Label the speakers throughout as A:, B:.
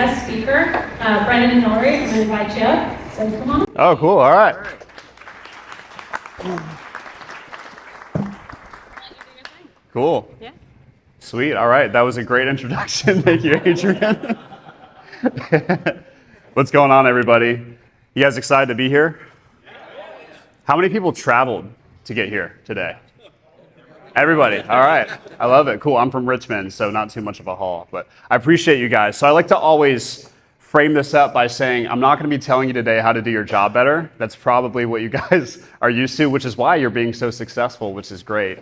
A: guest speaker, Brendan and Hillary. I'm going to invite you up. So come on.
B: Oh, cool. All right. Cool.
A: Yeah.
B: Sweet. All right. That was a great introduction. Thank you, Adrian. What's going on, everybody? You guys excited to be here? How many people traveled to get here today? Everybody. All right. I love it. Cool. I'm from Richmond, so not too much of a haul, but I appreciate you guys. So I like to always frame this up by saying, I'm not going to be telling you today how to do your job better. That's probably what you guys are used to, which is why you're being so successful, which is great.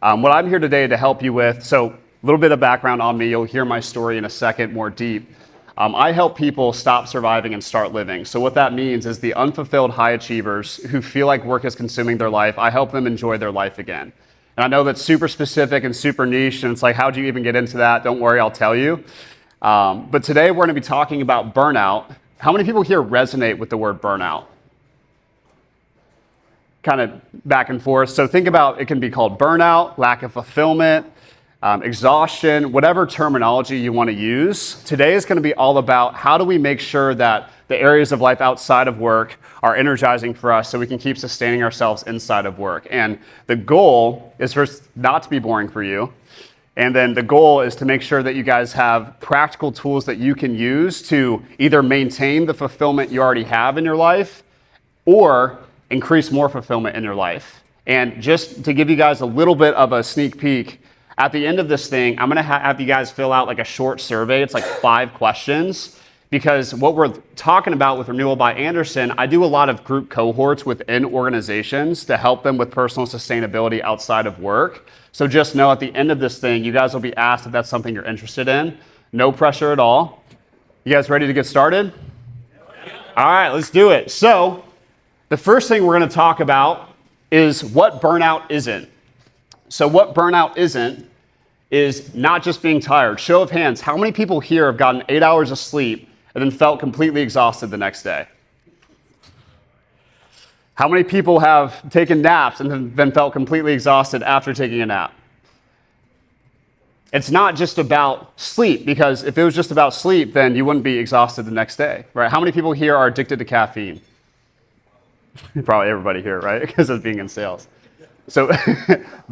B: What I'm here today to help you with, so a little bit of background on me. You'll hear my story in a second, more deep. I help people stop surviving and start living. So what that means is the unfulfilled high achievers who feel like work is consuming their life, I help them enjoy their life again. And I know that's super specific and super niche, and it's like, how'd you even get into that? Don't worry, I'll tell you. But today we're going to be talking about burnout. How many people here resonate with the word burnout? Kind of back and forth. So think about, it can be called burnout, lack of fulfillment, exhaustion, whatever terminology you want to use. Today is going to be all about how do we make sure that the areas of life outside of work are energizing for us so we can keep sustaining ourselves inside of work. And the goal is first not to be boring for you. And then the goal is to make sure that you guys have practical tools that you can use to either maintain the fulfillment you already have in your life or increase more fulfillment in your life. And just to give you guys a little bit of a sneak peek, at the end of this thing, I'm gonna have you guys fill out like a short survey. It's like 5 questions. Because what we're talking about with Renewal by Anderson, I do a lot of group cohorts within organizations to help them with personal sustainability outside of work. So just know at the end of this thing, you guys will be asked if that's something you're interested in. No pressure at all. You guys ready to get started? All right, let's do it. So the first thing we're going to talk about is what burnout isn't. So what burnout isn't is not just being tired. Show of hands, how many people here have gotten 8 hours of sleep and then felt completely exhausted the next day? How many people have taken naps and then felt completely exhausted after taking a nap? It's not just about sleep, because if it was just about sleep, then you wouldn't be exhausted the next day, right? How many people here are addicted to caffeine? Probably everybody here, right? Because of being in sales. So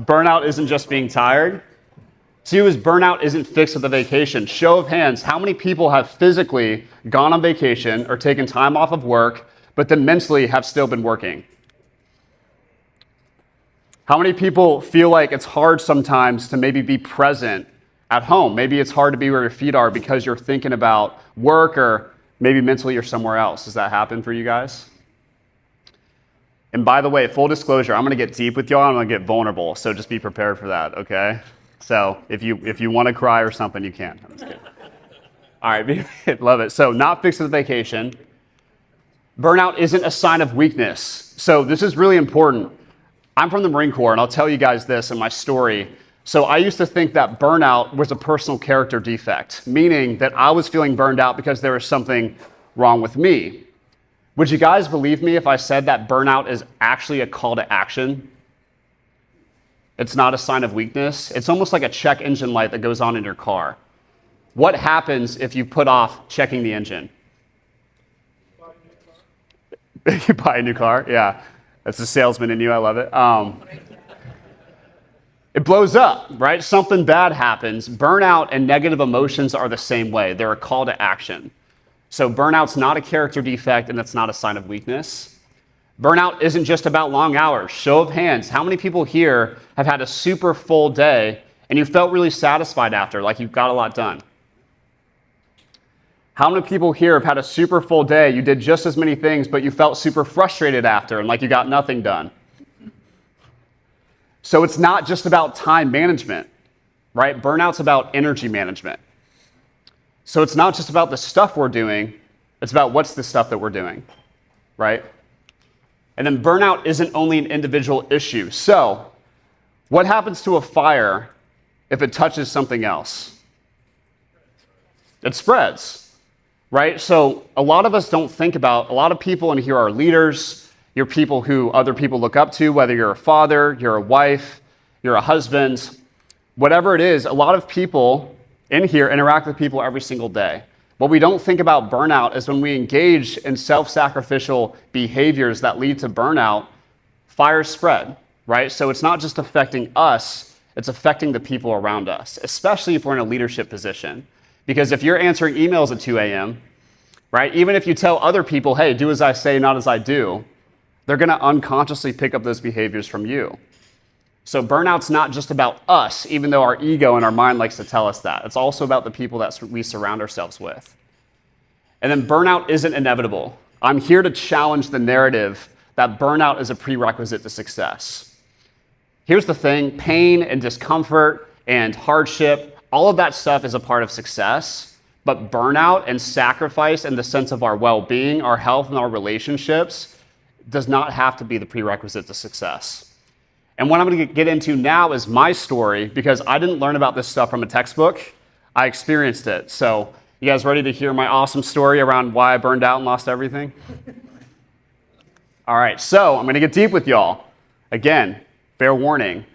B: burnout isn't just being tired. 2 is burnout isn't fixed with a vacation. Show of hands, how many people have physically gone on vacation or taken time off of work, but then mentally have still been working? How many people feel like it's hard sometimes to maybe be present at home? Maybe it's hard to be where your feet are because you're thinking about work, or maybe mentally you're somewhere else. Does that happen for you guys? And by the way, full disclosure, I'm going to get deep with y'all. I'm going to get vulnerable, so just be prepared for that, okay? So if you want to cry or something, you can. I'm just kidding. All right, love it. So not fixed with a vacation. Burnout isn't a sign of weakness. So this is really important. I'm from the Marine Corps, and I'll tell you guys this in my story. So I used to think that burnout was a personal character defect, meaning that I was feeling burned out because there was something wrong with me. Would you guys believe me if I said that burnout is actually a call to action? It's not a sign of weakness. It's almost like a check engine light that goes on in your car. What happens if you put off checking the engine? You buy a new car? Yeah. That's the salesman in you. I love it. It blows up, right? Something bad happens. Burnout and negative emotions are the same way. They're a call to action. So burnout's not a character defect, and it's not a sign of weakness. Burnout isn't just about long hours. Show of hands, how many people here have had a super full day and you felt really satisfied after, like you've got a lot done? How many people here have had a super full day, you did just as many things, but you felt super frustrated after and like you got nothing done? So it's not just about time management, right? Burnout's about energy management. So it's not just about the stuff we're doing, it's about what's the stuff that we're doing, right? And then burnout isn't only an individual issue. So what happens to a fire if it touches something else? It spreads, right? So a lot of us don't think about, a lot of people in here are leaders, you're people who other people look up to, whether you're a father, you're a wife, you're a husband, whatever it is, a lot of people in here interact with people every single day. What we don't think about burnout is when we engage in self-sacrificial behaviors that lead to burnout, fires spread, right? So it's not just affecting us, it's affecting the people around us, especially if we're in a leadership position. Because if you're answering emails at 2 a.m., right, even if you tell other people, hey, do as I say, not as I do, they're going to unconsciously pick up those behaviors from you. So burnout's not just about us, even though our ego and our mind likes to tell us that. It's also about the people that we surround ourselves with. And then burnout isn't inevitable. I'm here to challenge the narrative that burnout is a prerequisite to success. Here's the thing, pain and discomfort and hardship, all of that stuff is a part of success, but burnout and sacrifice and the sense of our well-being, our health, and our relationships does not have to be the prerequisite to success. And what I'm going to get into now is my story, because I didn't learn about this stuff from a textbook. I experienced it. So you guys ready to hear my awesome story around why I burned out and lost everything? All right, so I'm going to get deep with y'all. Again, fair warning.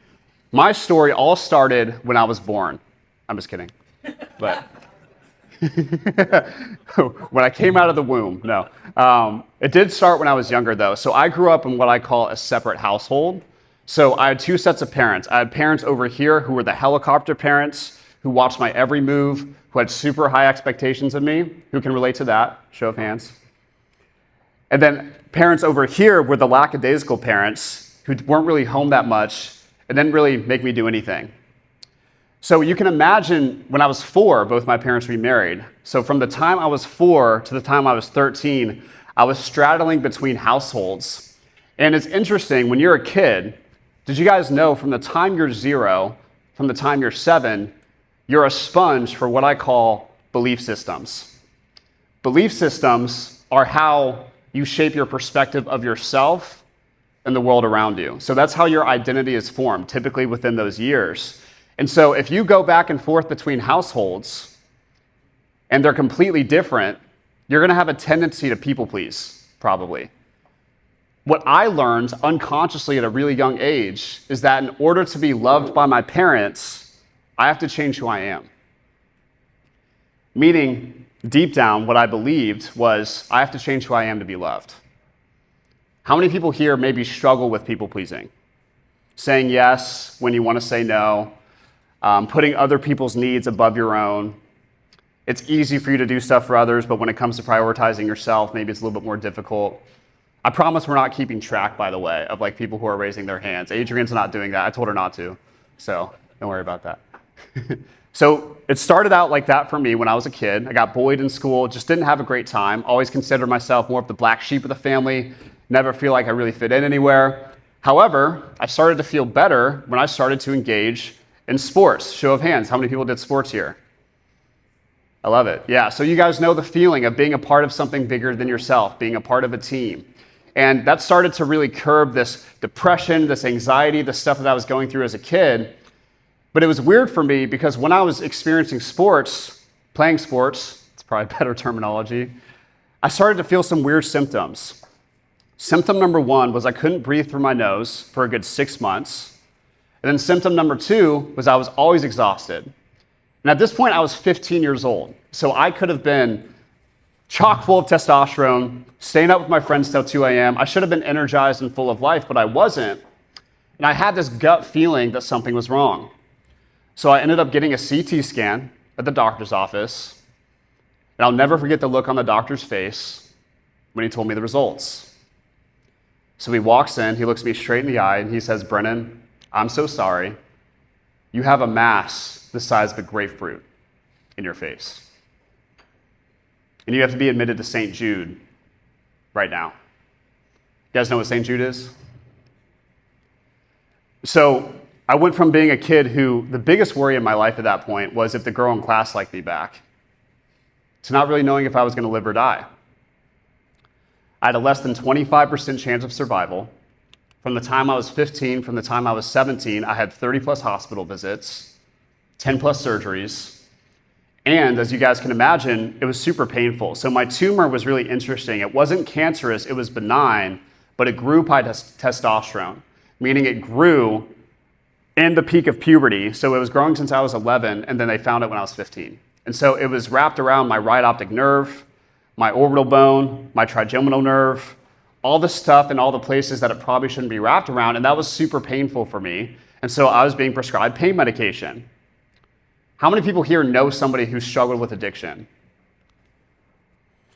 B: My story all started when I was born. I'm just kidding. But when I came out of the womb, no. It did start when I was younger, though. So I grew up in what I call a separate household. So I had two sets of parents. I had parents over here who were the helicopter parents, who watched my every move, who had super high expectations of me. Who can relate to that? Show of hands. And then parents over here were the lackadaisical parents who weren't really home that much and didn't really make me do anything. So you can imagine when I was 4, both my parents remarried. So from the time I was 4 to the time I was 13, I was straddling between households. And it's interesting, when you're a kid, did you guys know from the time you're 0, from the time you're 7, you're a sponge for what I call belief systems. Belief systems are how you shape your perspective of yourself and the world around you. So that's how your identity is formed, typically within those years. And so if you go back and forth between households and they're completely different, you're going to have a tendency to people please, probably. What I learned unconsciously at a really young age is that in order to be loved by my parents, I have to change who I am. Meaning, deep down, what I believed was I have to change who I am to be loved. How many people here maybe struggle with people pleasing? Saying yes when you want to say no, putting other people's needs above your own. It's easy for you to do stuff for others, but when it comes to prioritizing yourself, maybe it's a little bit more difficult. I promise we're not keeping track, by the way, of like people who are raising their hands. Adrian's not doing that. I told her not to, so don't worry about that. So it started out like that for me when I was a kid. I got bullied in school, just didn't have a great time. Always considered myself more of the black sheep of the family. Never feel like I really fit in anywhere. However, I started to feel better when I started to engage in sports. Show of hands, how many people did sports here? I love it. Yeah, so you guys know the feeling of being a part of something bigger than yourself, being a part of a team. And that started to really curb this depression, this anxiety, the stuff that I was going through as a kid. But it was weird for me because when I was experiencing sports, playing sports, it's probably better terminology, I started to feel some weird symptoms. Symptom number 1 was I couldn't breathe through my nose for a good 6 months. And then symptom number 2 was I was always exhausted. And at this point, I was 15 years old. So I could have been chock full of testosterone, staying up with my friends till 2 a.m. I should have been energized and full of life, but I wasn't. And I had this gut feeling that something was wrong. So I ended up getting a CT scan at the doctor's office. And I'll never forget the look on the doctor's face when he told me the results. So he walks in, he looks me straight in the eye, and he says, "Brennan, I'm so sorry. You have a mass the size of a grapefruit in your face. And you have to be admitted to St. Jude right now." You guys know what St. Jude is? So I went from being a kid who the biggest worry in my life at that point was if the girl in class liked me back, to not really knowing if I was going to live or die. I had a less than 25% chance of survival. From the time I was 15, from the time I was 17, I had 30 plus hospital visits, 10 plus surgeries. And as you guys can imagine, it was super painful. So my tumor was really interesting. It wasn't cancerous, it was benign, but it grew by testosterone, meaning it grew in the peak of puberty. So it was growing since I was 11, and then they found it when I was 15. And so it was wrapped around my right optic nerve, my orbital bone, my trigeminal nerve, all the stuff in all the places that it probably shouldn't be wrapped around, and that was super painful for me. And so I was being prescribed pain medication. How many people here know somebody who struggled with addiction?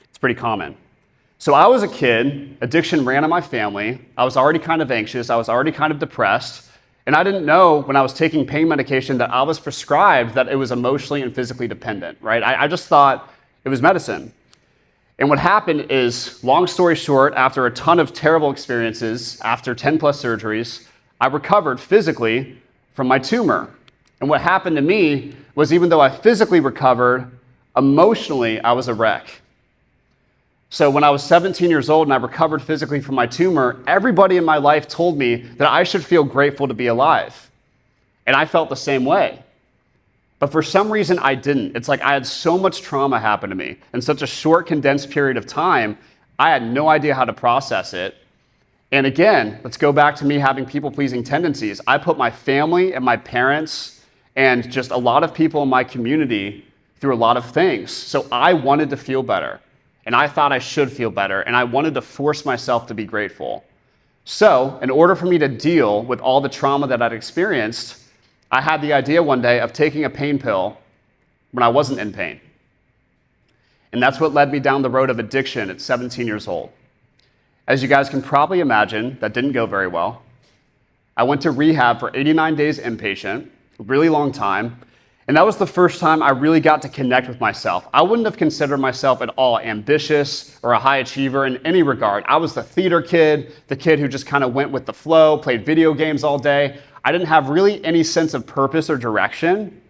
B: It's pretty common. So I was a kid, addiction ran in my family, I was already kind of anxious, I was already kind of depressed, and I didn't know when I was taking pain medication that I was prescribed that it was emotionally and physically dependent, right? I just thought it was medicine. And what happened is, long story short, after a ton of terrible experiences, after 10 plus surgeries, I recovered physically from my tumor. And what happened to me was, even though I physically recovered, emotionally I was a wreck. So when I was 17 years old and I recovered physically from my tumor, everybody in my life told me that I should feel grateful to be alive. And I felt the same way. But for some reason, I didn't. It's like I had so much trauma happen to me in such a short, condensed period of time, I had no idea how to process it. And again, let's go back to me having people-pleasing tendencies. I put my family and my parents and just a lot of people in my community through a lot of things. So I wanted to feel better. And I thought I should feel better, and I wanted to force myself to be grateful. So, in order for me to deal with all the trauma that I'd experienced, I had the idea one day of taking a pain pill when I wasn't in pain. And that's what led me down the road of addiction at 17 years old. As you guys can probably imagine, that didn't go very well. I went to rehab for 89 days inpatient, a really long time. And that was the first time I really got to connect with myself. I wouldn't have considered myself at all ambitious or a high achiever in any regard. I was the theater kid, the kid who just kind of went with the flow, played video games all day. I didn't have really any sense of purpose or direction.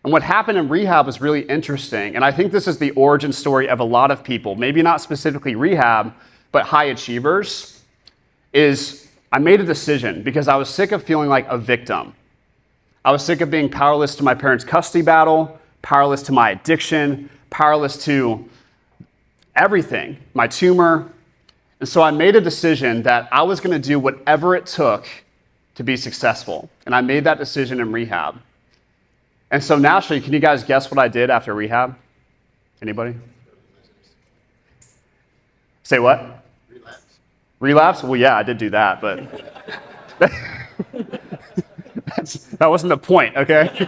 B: And what happened in rehab was really interesting. And I think this is the origin story of a lot of people, maybe not specifically rehab, but high achievers, is I made a decision because I was sick of feeling like a victim. I was sick of being powerless to my parents' custody battle, powerless to my addiction, powerless to everything, my tumor. And so I made a decision that I was going to do whatever it took to be successful. And I made that decision in rehab. And so naturally, can you guys guess what I did after rehab? Anybody? Say what?
C: Relapse.
B: Relapse? Well, yeah, I did do that, but that wasn't the point, okay?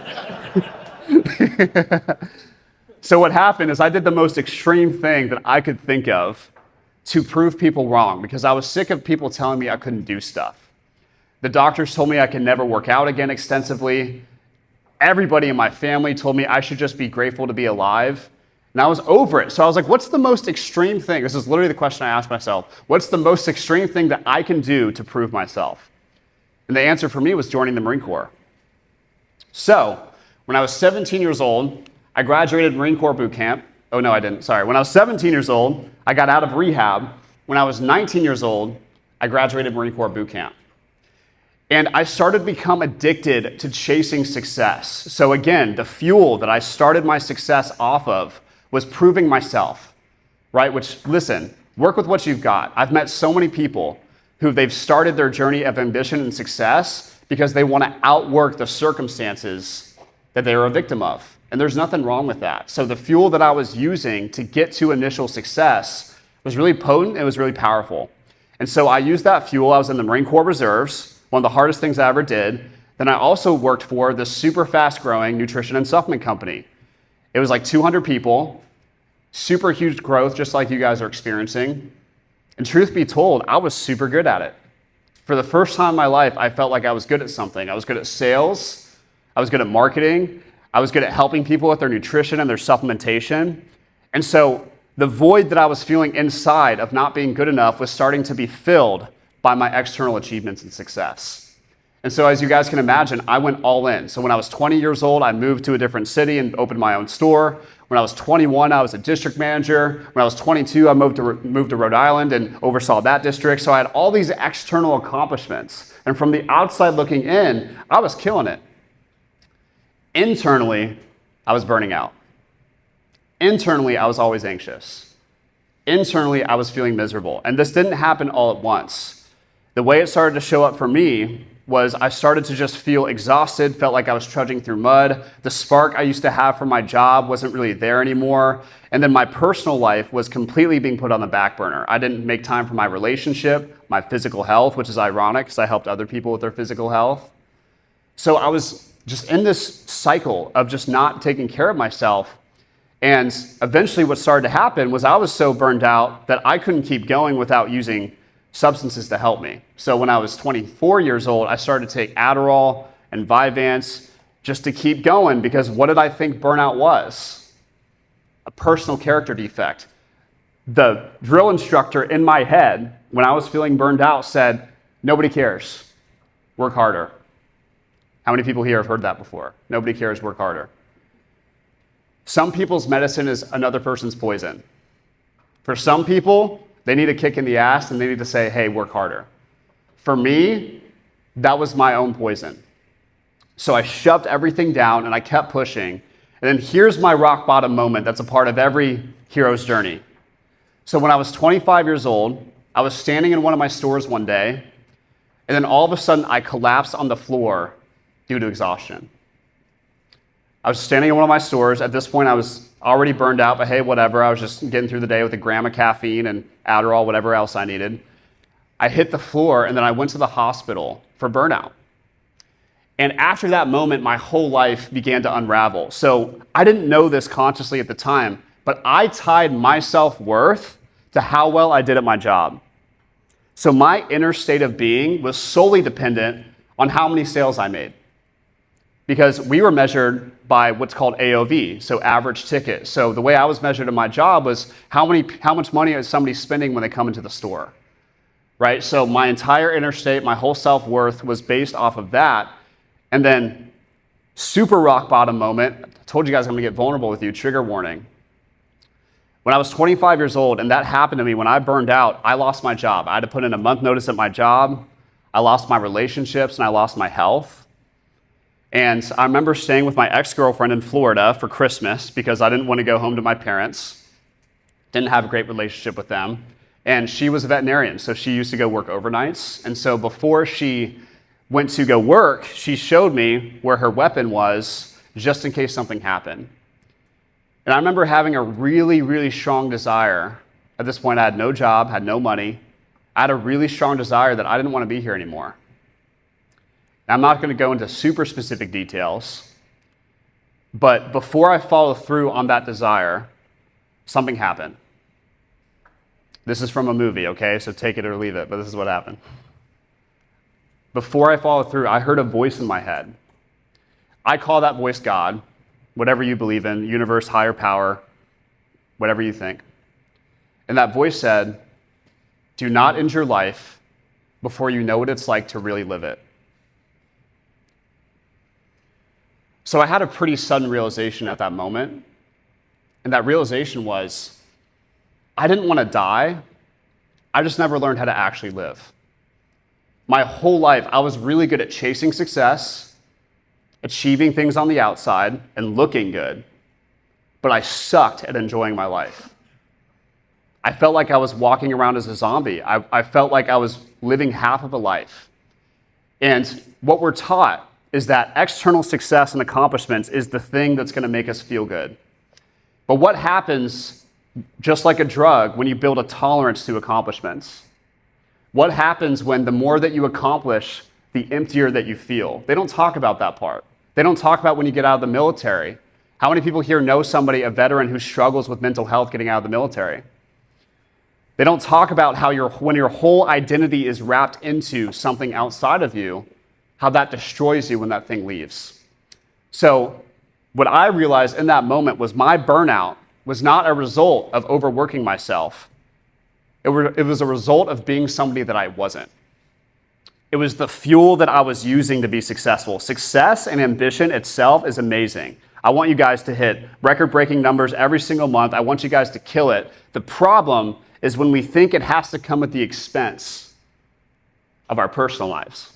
B: So what happened is I did the most extreme thing that I could think of to prove people wrong, because I was sick of people telling me I couldn't do stuff. The doctors told me I could never work out again extensively. Everybody in my family told me I should just be grateful to be alive. And I was over it. So I was like, what's the most extreme thing? This is literally the question I asked myself. What's the most extreme thing that I can do to prove myself? And the answer for me was joining the Marine Corps. So when I was 17 years old, I graduated Marine Corps boot camp. Oh, no, I didn't. Sorry. When I was 17 years old, I got out of rehab. When I was 19 years old, I graduated Marine Corps boot camp. And I started to become addicted to chasing success. So again, the fuel that I started my success off of was proving myself, right? Which, listen, work with what you've got. I've met so many people who they've started their journey of ambition and success because they want to outwork the circumstances that they were a victim of. And there's nothing wrong with that. So the fuel that I was using to get to initial success was really potent. It was really powerful. And so I used that fuel. I was in the Marine Corps Reserves, one of the hardest things I ever did. Then I also worked for this super fast growing nutrition and supplement company. It was like 200 people, super huge growth, just like you guys are experiencing. And truth be told, I was super good at it. For the first time in my life, I felt like I was good at something. I was good at sales. I was good at marketing. I was good at helping people with their nutrition and their supplementation. And so the void that I was feeling inside of not being good enough was starting to be filled by my external achievements and success. And so as you guys can imagine, I went all in. So when I was 20 years old, I moved to a different city and opened my own store. When I was 21, I was a district manager. When I was 22, I moved to Rhode Island and oversaw that district. So I had all these external accomplishments. And from the outside looking in, I was killing it. Internally, I was burning out. Internally, I was always anxious. Internally, I was feeling miserable. And this didn't happen all at once. The way it started to show up for me was I started to just feel exhausted, felt like I was trudging through mud. The spark I used to have for my job wasn't really there anymore. And then my personal life was completely being put on the back burner. I didn't make time for my relationship, my physical health, which is ironic because I helped other people with their physical health. So I was just in this cycle of just not taking care of myself. And eventually what started to happen was I was so burned out that I couldn't keep going without using substances to help me. So when I was 24 years old, I started to take Adderall and Vyvanse just to keep going, because what did I think burnout was? A personal character defect. The drill instructor in my head, when I was feeling burned out, said, nobody cares, work harder. How many people here have heard that before? Nobody cares, work harder. Some people's medicine is another person's poison. For some people, they need a kick in the ass and they need to say, hey, work harder. For me, that was my own poison. So I shoved everything down and I kept pushing. And then here's my rock bottom moment that's a part of every hero's journey. So when I was 25 years old, I was standing in one of my stores one day, and then all of a sudden I collapsed on the floor due to exhaustion. I was standing in one of my stores. At this point, I was already burned out, but hey, whatever. I was just getting through the day with a gram of caffeine and Adderall, whatever else I needed. I hit the floor, and then I went to the hospital for burnout. And after that moment, my whole life began to unravel. So I didn't know this consciously at the time, but I tied my self-worth to how well I did at my job. So my inner state of being was solely dependent on how many sales I made, because we were measured by what's called AOV, so average ticket. So the way I was measured in my job was how much money is somebody spending when they come into the store, right? So my entire inner state, my whole self-worth was based off of that. And then super rock bottom moment, I told you guys I'm gonna get vulnerable with you, trigger warning. When I was 25 years old, and that happened to me, when I burned out, I lost my job. I had to put in a month notice at my job. I lost my relationships and I lost my health. And I remember staying with my ex-girlfriend in Florida for Christmas because I didn't want to go home to my parents. Didn't have a great relationship with them. And she was a veterinarian, so she used to go work overnights. And so before she went to go work, she showed me where her weapon was just in case something happened. And I remember having a really, really strong desire. At this point, I had no job, had no money. I had a really strong desire that I didn't want to be here anymore. Now, I'm not going to go into super specific details, but before I followed through on that desire, something happened. This is from a movie, okay? So take it or leave it, but this is what happened. Before I followed through, I heard a voice in my head. I call that voice God, whatever you believe in, universe, higher power, whatever you think. And that voice said, do not end your life before you know what it's like to really live it. So I had a pretty sudden realization at that moment. And that realization was, I didn't want to die. I just never learned how to actually live. My whole life, I was really good at chasing success, achieving things on the outside, and looking good. But I sucked at enjoying my life. I felt like I was walking around as a zombie. I felt like I was living half of a life. And what we're taught is that external success and accomplishments is the thing that's going to make us feel good. But what happens, just like a drug, when you build a tolerance to accomplishments? What happens when the more that you accomplish, the emptier that you feel? They don't talk about that part. They don't talk about when you get out of the military. How many people here know somebody, a veteran, who struggles with mental health getting out of the military? They don't talk about how when your whole identity is wrapped into something outside of you, how that destroys you when that thing leaves. So what I realized in that moment was my burnout was not a result of overworking myself. It was a result of being somebody that I wasn't. It was the fuel that I was using to be successful. Success and ambition itself is amazing. I want you guys to hit record-breaking numbers every single month. I want you guys to kill it. The problem is when we think it has to come at the expense of our personal lives.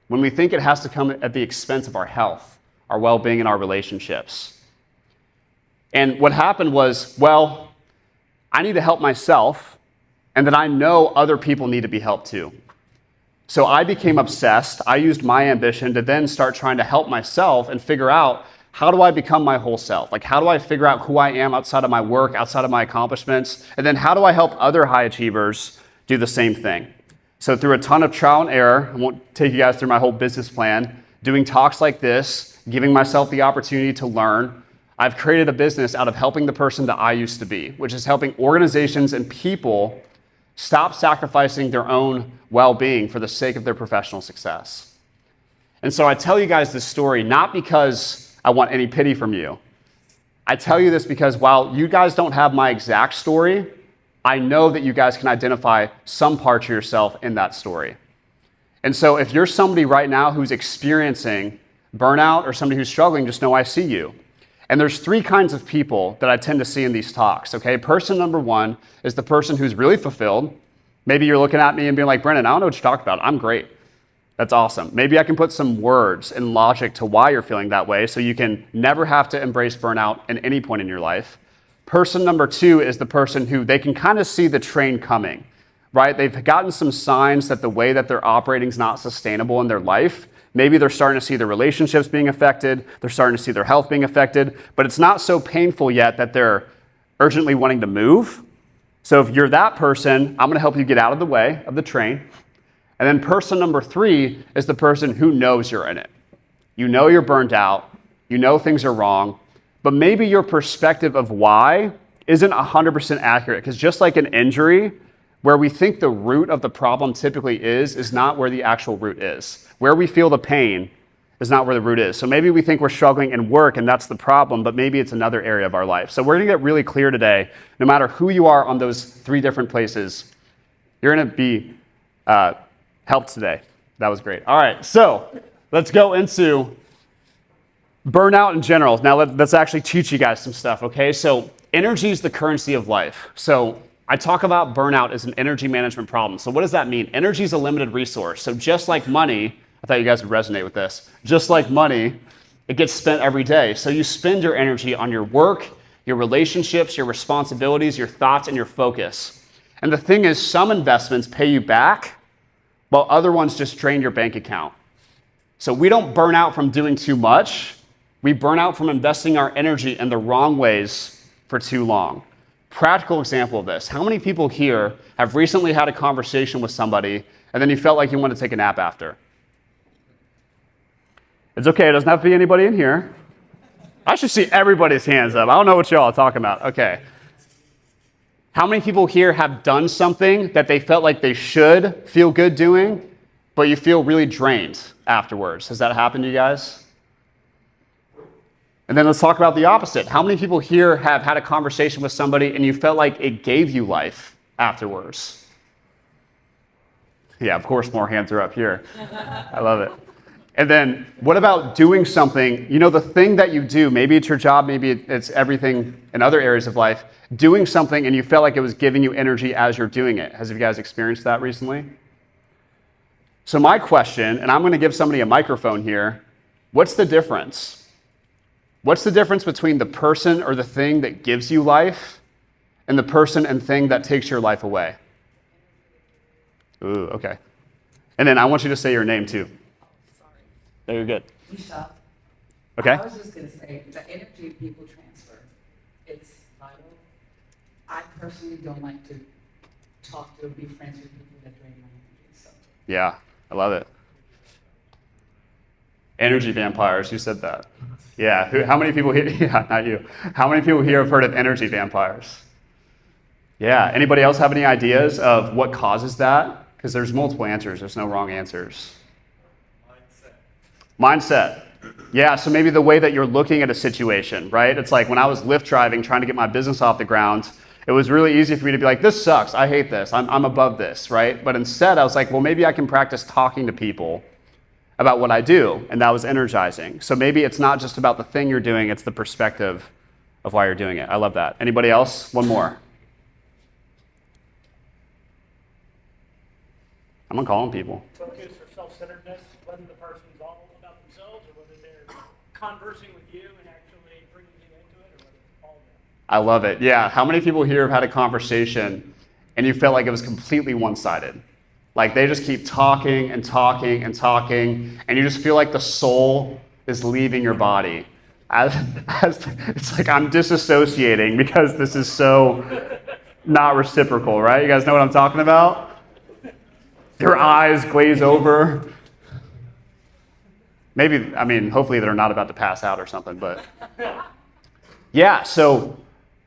B: When we think it has to come at the expense of our health, our well-being, and our relationships. And what happened was, well, I need to help myself, and then I know other people need to be helped too. So I became obsessed. I used my ambition to then start trying to help myself and figure out, how do I become my whole self? Like, how do I figure out who I am outside of my work, outside of my accomplishments? And then how do I help other high achievers do the same thing? So through a ton of trial and error, I won't take you guys through my whole business plan, doing talks like this, giving myself the opportunity to learn, I've created a business out of helping the person that I used to be, which is helping organizations and people stop sacrificing their own well-being for the sake of their professional success. And so I tell you guys this story not because I want any pity from you. I tell you this because while you guys don't have my exact story, I know that you guys can identify some parts of yourself in that story. And so if you're somebody right now who's experiencing burnout or somebody who's struggling, just know I see you. And there's three kinds of people that I tend to see in these talks, okay? Person number one is the person who's really fulfilled. Maybe you're looking at me and being like, Brennan, I don't know what you're talking about. I'm great. That's awesome. Maybe I can put some words and logic to why you're feeling that way so you can never have to embrace burnout at any point in your life. Person number two is the person who they can kind of see the train coming, right? They've gotten some signs that the way that they're operating is not sustainable in their life. Maybe they're starting to see their relationships being affected. They're starting to see their health being affected, but it's not so painful yet that they're urgently wanting to move. So if you're that person, I'm going to help you get out of the way of the train. And then person number three is the person who knows you're in it. You know you're burned out. You know things are wrong, but maybe your perspective of why isn't 100% accurate, because just like an injury, where we think the root of the problem typically is not where the actual root is. Where we feel the pain is not where the root is. So maybe we think we're struggling in work and that's the problem, but maybe it's another area of our life. So we're gonna get really clear today, no matter who you are on those three different places, you're gonna be helped today. That was great. All right, so let's go into burnout in general. Now let's actually teach you guys some stuff, okay? So energy is the currency of life. So I talk about burnout as an energy management problem. So what does that mean? Energy is a limited resource. So just like money, I thought you guys would resonate with this. Just like money, it gets spent every day. So you spend your energy on your work, your relationships, your responsibilities, your thoughts, and your focus. And the thing is, some investments pay you back, while other ones just drain your bank account. So we don't burn out from doing too much. We burn out from investing our energy in the wrong ways for too long. Practical example of this. How many people here have recently had a conversation with somebody and then you felt like you wanted to take a nap after? It's okay, it doesn't have to be anybody in here. I should see everybody's hands up. I don't know what y'all are talking about. Okay. How many people here have done something that they felt like they should feel good doing, but you feel really drained afterwards? Has that happened to you guys? And then let's talk about the opposite. How many people here have had a conversation with somebody and you felt like it gave you life afterwards? Yeah, of course, more hands are up here. I love it. And then what about doing something, you know, the thing that you do, maybe it's your job, maybe it's everything in other areas of life, doing something and you felt like it was giving you energy as you're doing it. Has you guys experienced that recently? So my question, and I'm going to give somebody a microphone here, what's the difference? What's the difference between the person or the thing that gives you life and the person and thing that takes your life away? Ooh, okay. And then I want you to say your name too. No, you're good.
C: Michelle.
B: Okay.
C: I was just going to say, the energy people transfer, it's vital. I personally don't like to talk to or be friends with people that drain my energy. So.
B: Yeah, I love it. Energy vampires, you said that. Yeah, how many people here, yeah, not you. How many people here have heard of energy vampires? Yeah, anybody else have any ideas of what causes that? Because there's multiple answers, there's no wrong answers. Mindset. Yeah, so maybe the way that you're looking at a situation, right? It's like when I was Lyft driving, trying to get my business off the ground, it was really easy for me to be like, this sucks, I hate this, I'm above this, right? But instead I was like, well, maybe I can practice talking to people about what I do, and that was energizing. So maybe it's not just about the thing you're doing, it's the perspective of why you're doing it. I love that. Anybody else? One more. I'm gonna call on people.
D: Focus or self-centeredness, whether the person's all about themselves or whether they're conversing with you and actually bringing you into it, or whether it's all of them.
B: I love it. Yeah. How many people here have had a conversation and you felt like it was completely one-sided? Like they just keep talking and talking and talking, and you just feel like the soul is leaving your body. As it's like I'm disassociating because this is so not reciprocal, right? You guys know what I'm talking about? Your eyes glaze over. Maybe, I mean, hopefully they're not about to pass out or something, but yeah, so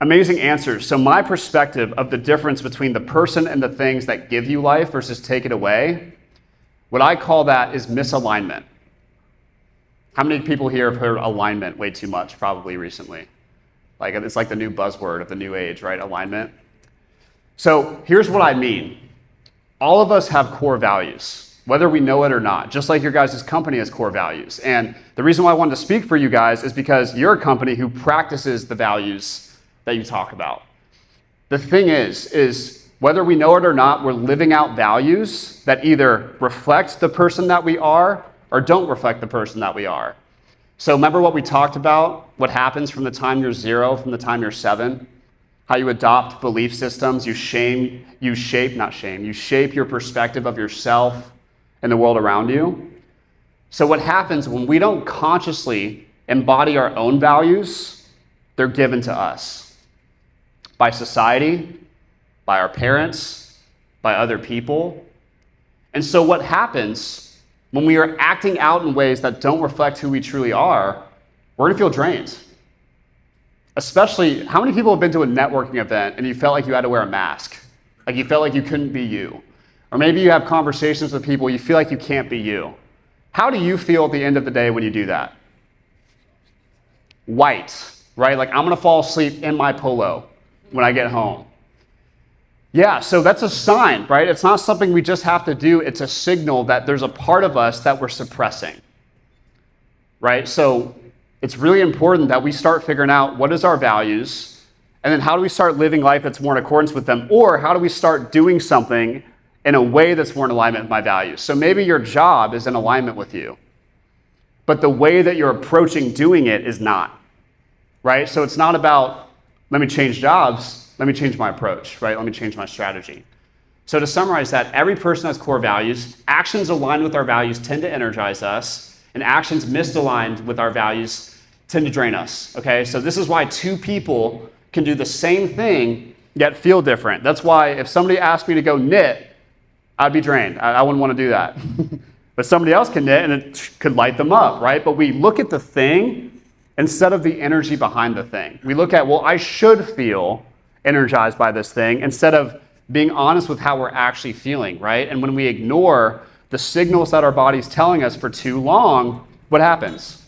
B: amazing answers. So my perspective of the difference between the person and the things that give you life versus take it away, what I call that is misalignment. How many people here have heard alignment way too much probably recently? Like it's like the new buzzword of the new age, right? Alignment. So here's what I mean. All of us have core values, whether we know it or not, just like your guys' company has core values. And the reason why I wanted to speak for you guys is because you're a company who practices the values that you talk about. The thing is whether we know it or not, we're living out values that either reflect the person that we are or don't reflect the person that we are. So remember what we talked about, what happens from the time you're 0, from the time you're 7, how you adopt belief systems, you shape your perspective of yourself and the world around you. So what happens when we don't consciously embody our own values, they're given to us by society, by our parents, by other people. And so what happens when we are acting out in ways that don't reflect who we truly are, we're gonna feel drained. Especially, how many people have been to a networking event and you felt like you had to wear a mask? Like you felt like you couldn't be you. Or maybe you have conversations with people, you feel like you can't be you. How do you feel at the end of the day when you do that? White, right? Like I'm gonna fall asleep in my polo when I get home. Yeah, so that's a sign, right? It's not something we just have to do. It's a signal that there's a part of us that we're suppressing, right? So it's really important that we start figuring out what is our values, and then how do we start living life that's more in accordance with them, or how do we start doing something in a way that's more in alignment with my values? So maybe your job is in alignment with you, but the way that you're approaching doing it is not, right? So it's not about, let me change jobs, let me change my approach, right? Let me change my strategy. So to summarize that, every person has core values. Actions aligned with our values tend to energize us, and actions misaligned with our values tend to drain us, okay? So this is why two people can do the same thing, yet feel different. That's why if somebody asked me to go knit, I'd be drained. I wouldn't want to do that. But somebody else can knit, and it could light them up, right? But we look at the thing instead of the energy behind the thing. We look at, well, I should feel energized by this thing, instead of being honest with how we're actually feeling, right? And when we ignore the signals that our body's telling us for too long, what happens?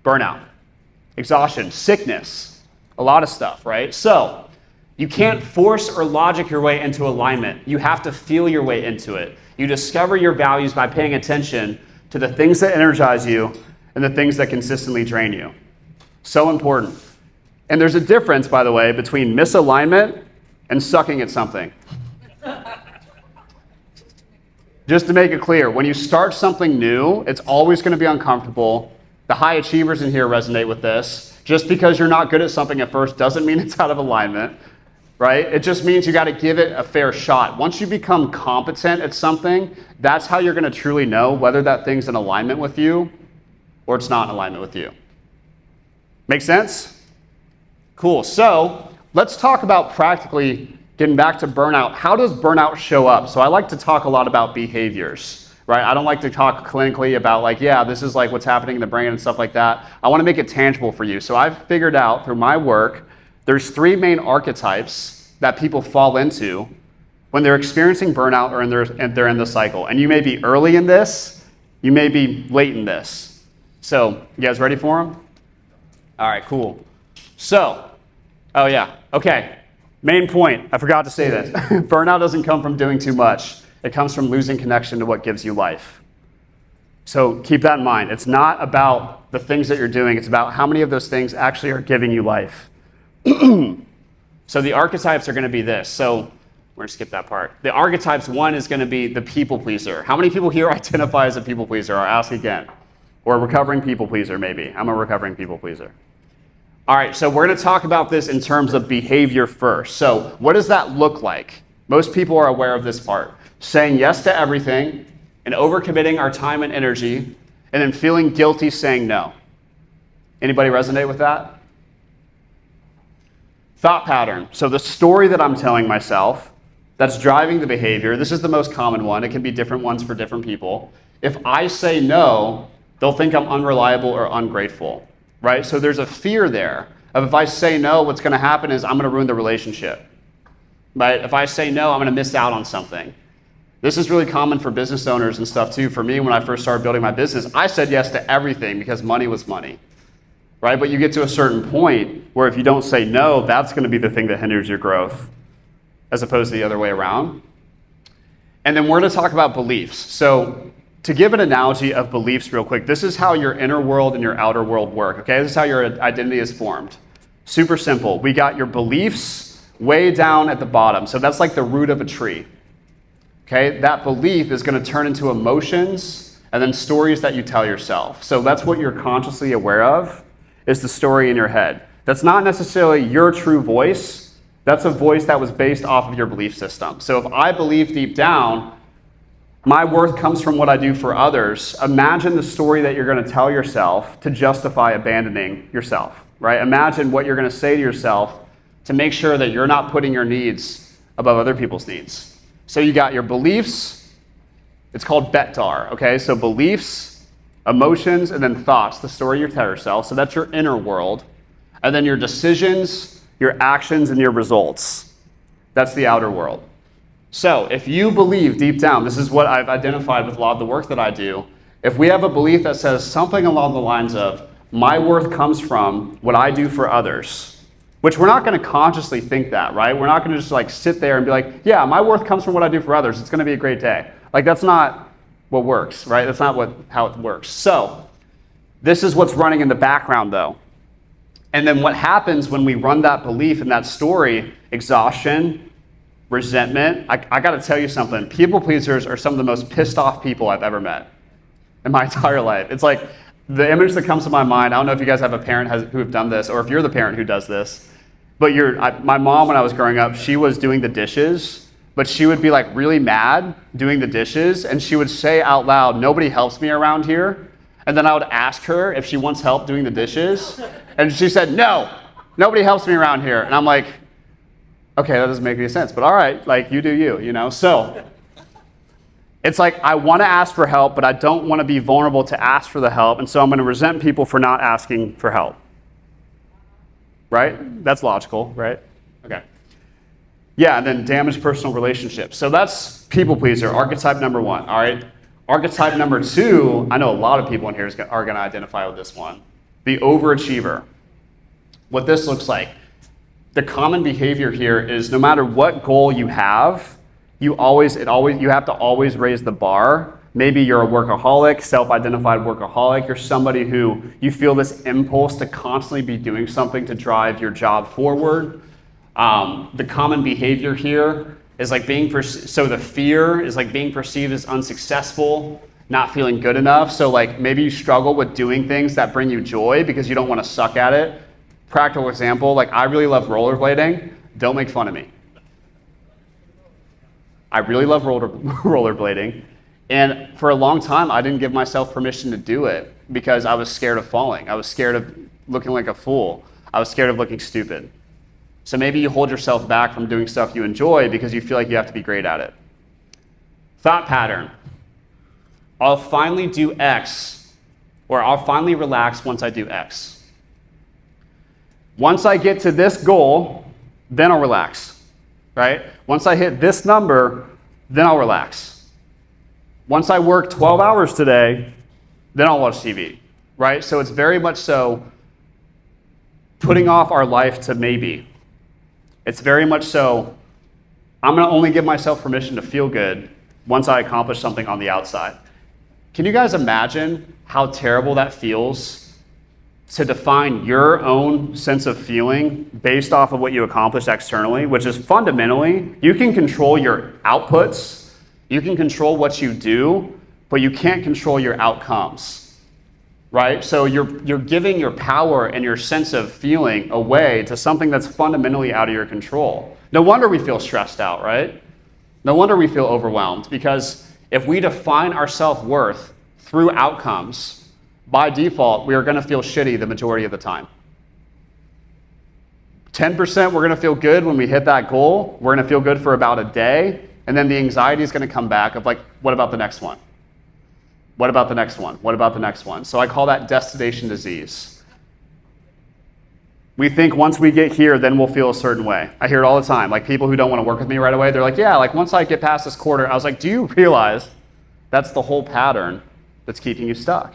B: Burnout, exhaustion, sickness, a lot of stuff, right? So you can't force or logic your way into alignment. You have to feel your way into it. You discover your values by paying attention to the things that energize you and the things that consistently drain you. So important. And there's a difference, by the way, between misalignment and sucking at something. Just to make it clear, when you start something new, it's always going to be uncomfortable. The high achievers in here resonate with this. Just because you're not good at something at first doesn't mean it's out of alignment, right? It just means you got to give it a fair shot. Once you become competent at something, that's how you're going to truly know whether that thing's in alignment with you or it's not in alignment with you. Make sense? Cool. So let's talk about practically getting back to burnout. How does burnout show up? So I like to talk a lot about behaviors, right? I don't like to talk clinically about like, yeah, this is like what's happening in the brain and stuff like that. I want to make it tangible for you. So I've figured out through my work, there's 3 main archetypes that people fall into when they're experiencing burnout or they're in the cycle. And you may be early in this, you may be late in this. So you guys ready for them? All right, cool. So, oh yeah, okay. Main point, I forgot to say this. Burnout doesn't come from doing too much. It comes from losing connection to what gives you life. So keep that in mind. It's not about the things that you're doing. It's about how many of those things actually are giving you life. So the archetypes are going to be this. So we're going to skip that part. The archetypes, one is going to be the people pleaser. How many people here identify as a people pleaser? I'll ask again. Or a recovering people pleaser, maybe. I'm a recovering people pleaser. All right, so we're going to talk about this in terms of behavior first. So what does that look like? Most people are aware of this part. saying yes to everything and overcommitting our time and energy, and then feeling guilty saying no. Anybody resonate with that? Thought pattern. So the story that I'm telling myself that's driving the behavior, this is the most common one. It can be different ones for different people. If I say no, they'll think I'm unreliable or ungrateful, right? So there's a fear there of if I say no, what's going to happen is I'm going to ruin the relationship, right? If I say no, I'm going to miss out on something. This is really common for business owners and stuff too. For me, when I first started building my business, I said yes to everything because money was money, right? But you get to a certain point where if you don't say no, that's going to be the thing that hinders your growth as opposed to the other way around. And then we're going to talk about beliefs. So to give an analogy of beliefs real quick, this is how your inner world and your outer world work, okay? This is how your identity is formed. Super simple. We got your beliefs way down at the bottom. So that's like the root of a tree. Okay, that belief is going to turn into emotions and then stories that you tell yourself. So that's what you're consciously aware of, is the story in your head. That's not necessarily your true voice. That's a voice that was based off of your belief system. So if I believe deep down, my worth comes from what I do for others, imagine the story that you're going to tell yourself to justify abandoning yourself, right? Imagine what you're going to say to yourself to make sure that you're not putting your needs above other people's needs. So you got your beliefs, it's called BETDAR, okay? So beliefs, emotions, and then thoughts, the story you tell yourself. So that's your inner world. And then your decisions, your actions, and your results. That's the outer world. So if you believe deep down, this is what I've identified with a lot of the work that I do, if we have a belief that says something along the lines of, my worth comes from what I do for others, which we're not going to consciously think that, right? We're not going to just like sit there and be like, yeah, my worth comes from what I do for others. It's going to be a great day. Like that's not what works, right? That's not how it works. So this is what's running in the background though. And then what happens when we run that belief and that story, exhaustion, resentment. I got to tell you something. People pleasers are some of the most pissed off people I've ever met in my entire life. It's like the image that comes to my mind, I don't know if you guys have a parent who have done this or if you're the parent who does this, but my mom when I was growing up, she was doing the dishes, but she would be like really mad doing the dishes and she would say out loud, nobody helps me around here. And then I would ask her if she wants help doing the dishes. And she said, no, nobody helps me around here. And I'm like, okay, that doesn't make any sense, but all right, like you do you, you know? So it's like I want to ask for help, but I don't want to be vulnerable to ask for the help, and so I'm going to resent people for not asking for help. Right? That's logical, right? Okay. Yeah, and then damaged personal relationships. So that's people pleaser, archetype number 1, all right? Archetype number 2, I know a lot of people in here are going to identify with this one, the overachiever. What this looks like. The common behavior here is no matter what goal you have, you have to always raise the bar. Maybe you're a workaholic, self-identified workaholic. You're somebody who you feel this impulse to constantly be doing something to drive your job forward. The common behavior here is like the fear is like being perceived as unsuccessful, not feeling good enough. So like maybe you struggle with doing things that bring you joy because you don't want to suck at it. Practical example, like I really love rollerblading. Don't make fun of me. I really love rollerblading. And for a long time, I didn't give myself permission to do it because I was scared of falling. I was scared of looking like a fool. I was scared of looking stupid. So maybe you hold yourself back from doing stuff you enjoy because you feel like you have to be great at it. Thought pattern. I'll finally do X, or I'll finally relax once I do X. Once I get to this goal, then I'll relax, right? Once I hit this number, then I'll relax. Once I work 12 hours today, then I'll watch TV, right? So it's very much so putting off our life to maybe. It's very much so, I'm going to only give myself permission to feel good once I accomplish something on the outside. Can you guys imagine how terrible that feels to define your own sense of feeling based off of what you accomplished externally, which is fundamentally, you can control your outputs, you can control what you do, but you can't control your outcomes, right? So you're giving your power and your sense of feeling away to something that's fundamentally out of your control. No wonder we feel stressed out, right? No wonder we feel overwhelmed, because if we define our self-worth through outcomes, by default, we are going to feel shitty the majority of the time. 10% we're going to feel good when we hit that goal. We're going to feel good for about a day, and then the anxiety is going to come back of like, what about the next one? What about the next one? What about the next one? So I call that destination disease. We think once we get here, then we'll feel a certain way. I hear it all the time. Like people who don't want to work with me right away, they're like, yeah, like once I get past this quarter, I was like, do you realize that's the whole pattern that's keeping you stuck?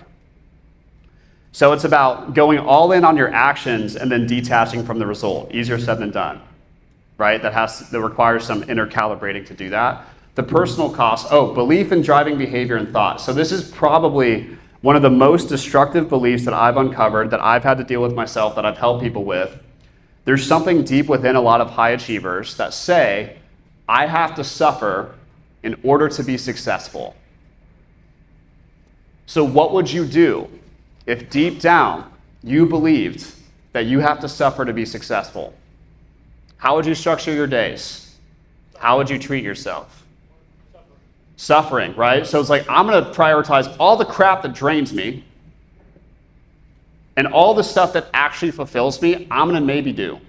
B: So it's about going all in on your actions and then detaching from the result. Easier said than done, right? That requires some inner calibrating to do that. The personal cost, belief in driving behavior and thought. So this is probably one of the most destructive beliefs that I've uncovered, that I've had to deal with myself, that I've helped people with. There's something deep within a lot of high achievers that say, I have to suffer in order to be successful. So what would you do if deep down you believed that you have to suffer to be successful? How would you structure your days? How would you treat yourself? Suffering, right? So it's like, I'm going to prioritize all the crap that drains me, and all the stuff that actually fulfills me, I'm going to maybe do.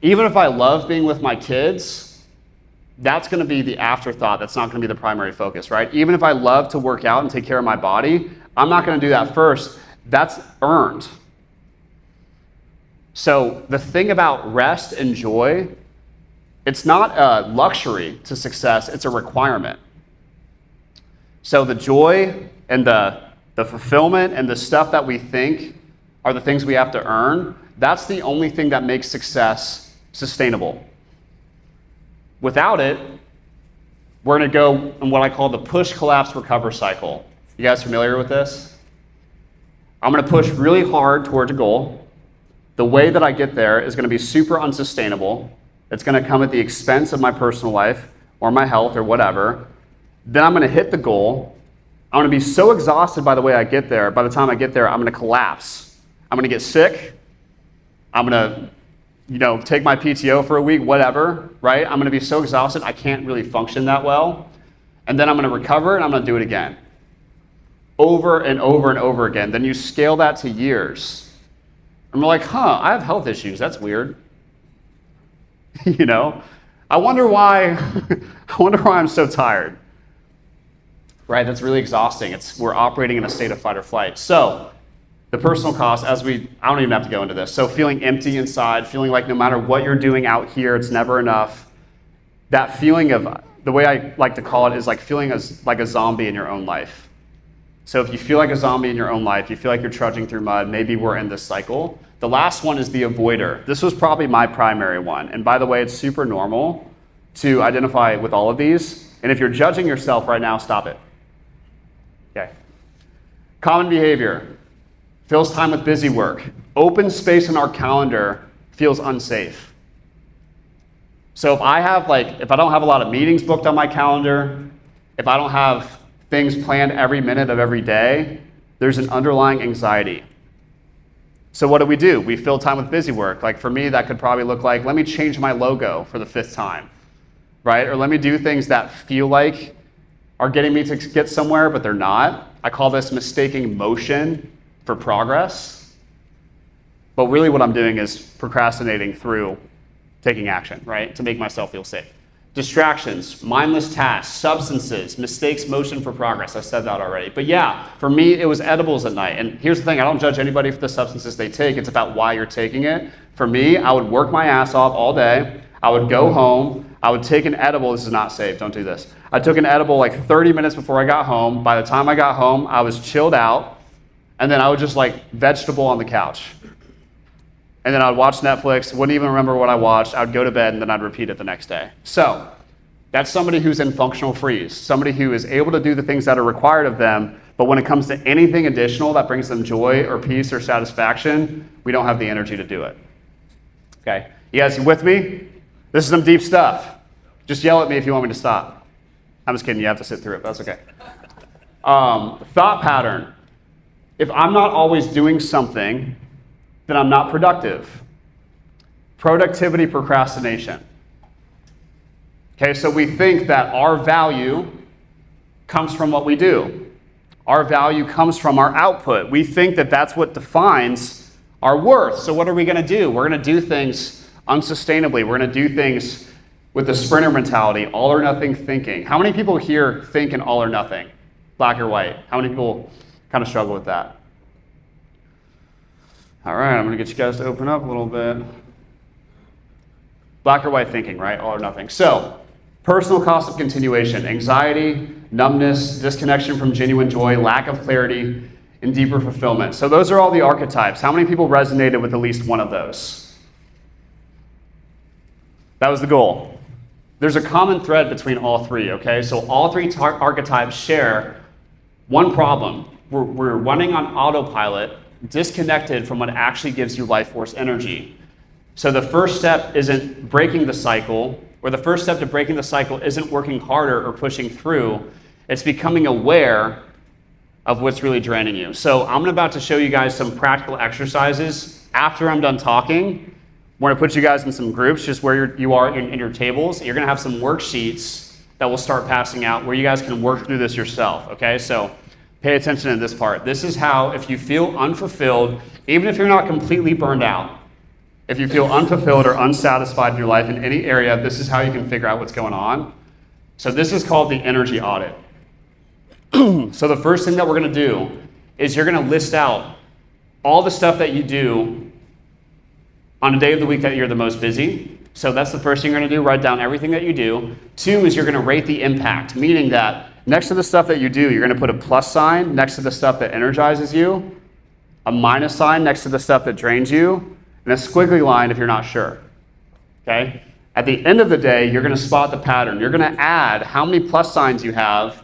B: Even if I love being with my kids, that's going to be the afterthought. That's not going to be the primary focus, right? Even if I love to work out and take care of my body, I'm not going to do that first. That's earned. So the thing about rest and joy, it's not a luxury to success, it's a requirement. So the joy and the fulfillment and the stuff that we think are the things we have to earn, that's the only thing that makes success sustainable. Without it, we're going to go in what I call the push, collapse, recover cycle. You guys familiar with this? I'm going to push really hard towards a goal. The way that I get there is going to be super unsustainable. It's going to come at the expense of my personal life or my health or whatever. Then I'm going to hit the goal. I'm going to be so exhausted by the way I get there. By the time I get there, I'm going to collapse. I'm going to get sick. I'm going to, take my PTO for a week, whatever, right? I'm going to be so exhausted, I can't really function that well. And then I'm going to recover and I'm going to do it again. Over and over and over again. Then you scale that to years. And we're like, I have health issues. That's weird. I wonder why I'm so tired. Right? That's really exhausting. We're operating in a state of fight or flight. So the personal cost, I don't even have to go into this. So feeling empty inside, feeling like no matter what you're doing out here, it's never enough. That feeling of, the way I like to call it is like feeling like a zombie in your own life. So if you feel like a zombie in your own life, you feel like you're trudging through mud, maybe we're in this cycle. The last one is the avoider. This was probably my primary one. And by the way, it's super normal to identify with all of these. And if you're judging yourself right now, stop it. Okay. Common behavior. Fills time with busy work. Open space in our calendar feels unsafe. So if I don't have a lot of meetings booked on my calendar, if I don't have things planned every minute of every day, there's an underlying anxiety. So what do? We fill time with busy work. Like for me, that could probably look like, let me change my logo for the 5th time, right? Or let me do things that feel like are getting me to get somewhere, but they're not. I call this mistaking motion for progress. But really what I'm doing is procrastinating through taking action, right? To make myself feel safe. Distractions, mindless tasks, substances, mistakes motion for progress. I said that already. But yeah, for me, it was edibles at night. And here's the thing, I don't judge anybody for the substances they take. It's about why you're taking it. For me, I would work my ass off all day. I would go home. I would take an edible. This is not safe. Don't do this. I took an edible like 30 minutes before I got home. By the time I got home, I was chilled out. And then I would just vegetable on the couch. And then I'd watch Netflix, wouldn't even remember what I watched. I would go to bed, and then I'd repeat it the next day. So that's somebody who's in functional freeze, somebody who is able to do the things that are required of them, but when it comes to anything additional that brings them joy or peace or satisfaction, we don't have the energy to do it. Okay, you guys with me? This is some deep stuff. Just yell at me if you want me to stop. I'm just kidding, you have to sit through it, that's okay. Thought pattern. If I'm not always doing something, then I'm not productive. Productivity procrastination. Okay, so we think that our value comes from what we do. Our value comes from our output. We think that that's what defines our worth. So what are we going to do? We're going to do things unsustainably. We're going to do things with the sprinter mentality, all or nothing thinking. How many people here think in all or nothing? Black or white? How many people kind of struggle with that? All right, I'm going to get you guys to open up a little bit. Black or white thinking, right? All or nothing. So, personal cost of continuation, anxiety, numbness, disconnection from genuine joy, lack of clarity, and deeper fulfillment. So those are all the archetypes. How many people resonated with at least one of those? That was the goal. There's a common thread between all three, okay? So all three archetypes share one problem. We're running on autopilot, disconnected from what actually gives you life force energy. So the first step isn't breaking the cycle, or the first step to breaking the cycle isn't working harder or pushing through. It's becoming aware of what's really draining you. So I'm about to show you guys some practical exercises. After I'm done talking, we're gonna put you guys in some groups, just where you are in your tables. You're gonna have some worksheets that we'll start passing out where you guys can work through this yourself, okay? So pay attention to this part. This is how, if you feel unfulfilled, even if you're not completely burned out, if you feel unfulfilled or unsatisfied in your life in any area, this is how you can figure out what's going on. So this is called the energy audit. So the first thing that we're going to do is you're going to list out all the stuff that you do on a day of the week that you're the most busy. So that's the first thing you're going to do, write down everything that you do. 2 is you're going to rate the impact, meaning that next to the stuff that you do, you're going to put a plus sign next to the stuff that energizes you, a minus sign next to the stuff that drains you, and a squiggly line if you're not sure, okay? At the end of the day, you're going to spot the pattern. You're going to add how many plus signs you have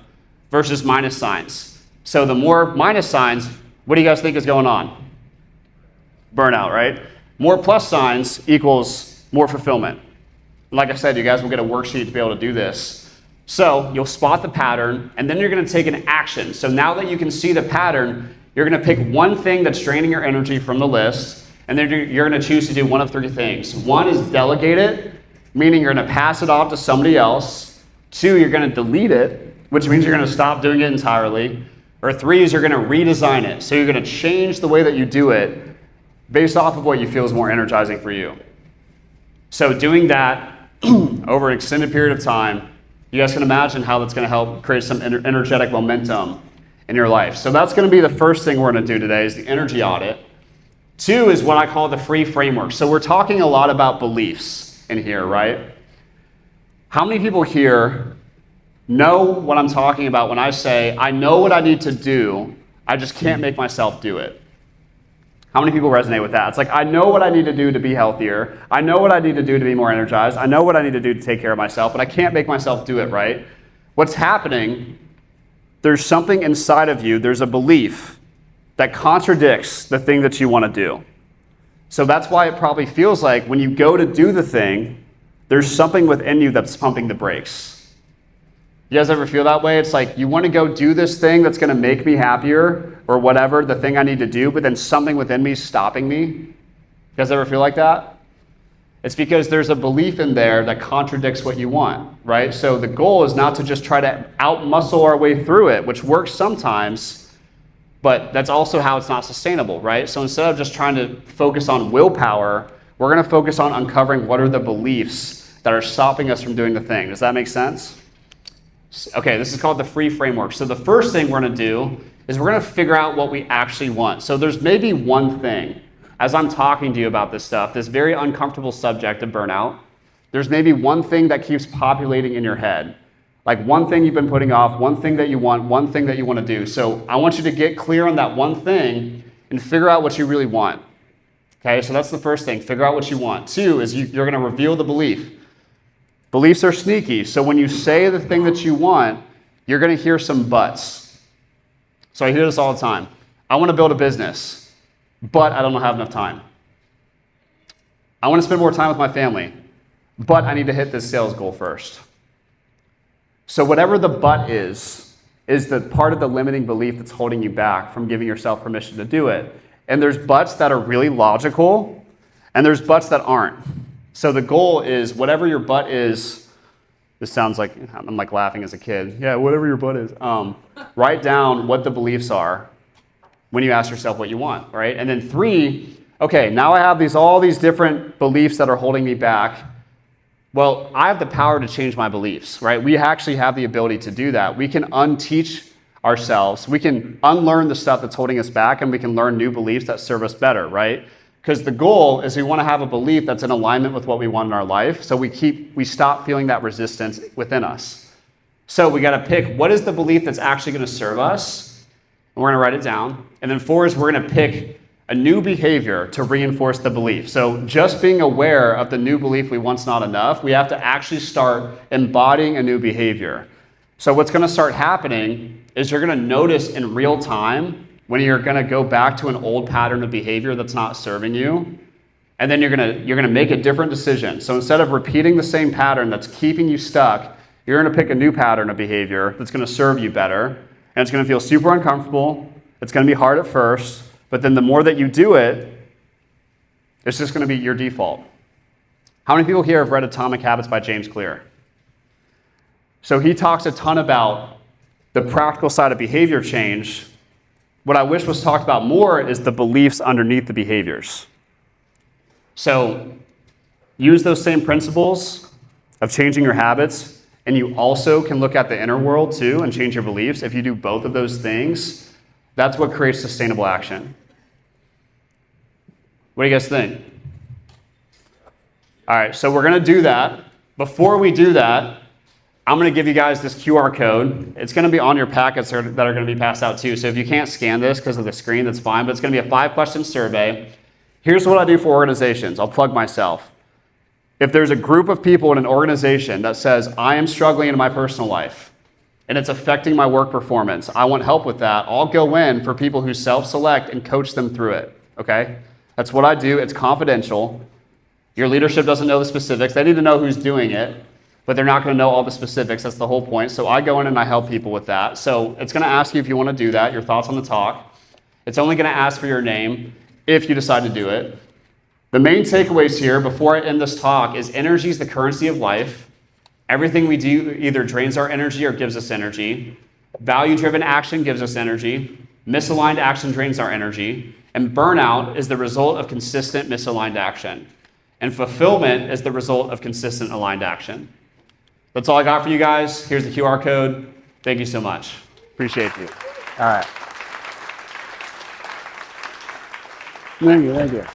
B: versus minus signs. So the more minus signs, what do you guys think is going on? Burnout, right? More plus signs equals more fulfillment. Like I said, you guys will get a worksheet to be able to do this. So you'll spot the pattern, and then you're going to take an action. So now that you can see the pattern, you're going to pick one thing that's draining your energy from the list, and then you're going to choose to do one of 3 things. 1 is delegate it, meaning you're going to pass it off to somebody else. 2, you're going to delete it, which means you're going to stop doing it entirely. Or 3 is you're going to redesign it. So you're going to change the way that you do it based off of what you feel is more energizing for you. So doing that over an extended period of time, you guys can imagine how that's going to help create some energetic momentum in your life. So that's going to be the first thing we're going to do today, is the energy audit. 2 is what I call the free framework. So we're talking a lot about beliefs in here, right? How many people here know what I'm talking about when I say, I know what I need to do, I just can't make myself do it? How many people resonate with that? It's like, I know what I need to do to be healthier. I know what I need to do to be more energized. I know what I need to do to take care of myself, but I can't make myself do it, right? What's happening, there's something inside of you, there's a belief that contradicts the thing that you want to do. So that's why it probably feels like when you go to do the thing, there's something within you that's pumping the brakes. You guys ever feel that way? It's like you want to go do this thing that's going to make me happier or whatever, the thing I need to do, but then something within me is stopping me. You guys ever feel like that? It's because there's a belief in there that contradicts what you want, right? So the goal is not to just try to out-muscle our way through it, which works sometimes, but that's also how it's not sustainable, right? So instead of just trying to focus on willpower, we're going to focus on uncovering what are the beliefs that are stopping us from doing the thing. Does that make sense? Okay, this is called the free framework. So the first thing we're going to do is we're going to figure out what we actually want. So there's maybe one thing, as I'm talking to you about this stuff, this very uncomfortable subject of burnout, there's maybe one thing that keeps populating in your head. Like one thing you've been putting off, one thing that you want, one thing that you want to do. So I want you to get clear on that one thing and figure out what you really want. Okay, so that's the first thing, figure out what you want. 2 is you're going to reveal the belief. Beliefs are sneaky, so when you say the thing that you want, you're going to hear some buts. So I hear this all the time. I want to build a business, but I don't have enough time. I want to spend more time with my family, but I need to hit this sales goal first. So whatever the but is the part of the limiting belief that's holding you back from giving yourself permission to do it. And there's buts that are really logical, and there's buts that aren't. So the goal is whatever your but is, This sounds like I'm like laughing as a kid. Yeah, whatever your butt is. Write down what the beliefs are when you ask yourself what you want, right? And then 3, okay, now I have all these different beliefs that are holding me back. Well, I have the power to change my beliefs, right? We actually have the ability to do that. We can unteach ourselves. We can unlearn the stuff that's holding us back, and we can learn new beliefs that serve us better, right? Because the goal is we want to have a belief that's in alignment with what we want in our life, so we stop feeling that resistance within us. So we got to pick what is the belief that's actually going to serve us, and we're going to write it down. And then 4 is we're going to pick a new behavior to reinforce the belief. So just being aware of the new belief we want's not enough. We have to actually start embodying a new behavior. So what's going to start happening is you're going to notice in real time when you're going to go back to an old pattern of behavior that's not serving you, and then you're going to make a different decision. So instead of repeating the same pattern that's keeping you stuck, you're going to pick a new pattern of behavior that's going to serve you better, and it's going to feel super uncomfortable. It's going to be hard at first, but then the more that you do it, it's just going to be your default. How many people here have read Atomic Habits by James Clear? So he talks a ton about the practical side of behavior change. What I wish was talked about more is the beliefs underneath the behaviors. So use those same principles of changing your habits, and you also can look at the inner world too and change your beliefs. If you do both of those things, that's what creates sustainable action. What do you guys think? All right, so we're going to do that. Before we do that, I'm going to give you guys this QR code. It's going to be on your packets that are going to be passed out too. So if you can't scan this because of the screen, that's fine. But it's going to be a 5-question survey. Here's what I do for organizations. I'll plug myself. If there's a group of people in an organization that says, I am struggling in my personal life, and it's affecting my work performance, I want help with that, I'll go in for people who self-select and coach them through it, okay? That's what I do. It's confidential. Your leadership doesn't know the specifics. They need to know who's doing it, but they're not going to know all the specifics. That's the whole point. So I go in and I help people with that. So it's going to ask you if you want to do that, your thoughts on the talk. It's only going to ask for your name if you decide to do it. The main takeaways here before I end this talk is energy is the currency of life. Everything we do either drains our energy or gives us energy. Value-driven action gives us energy. Misaligned action drains our energy. And burnout is the result of consistent misaligned action. And fulfillment is the result of consistent aligned action. That's all I got for you guys. Here's the QR code. Thank you so much. Appreciate you. All right.
E: Thank you.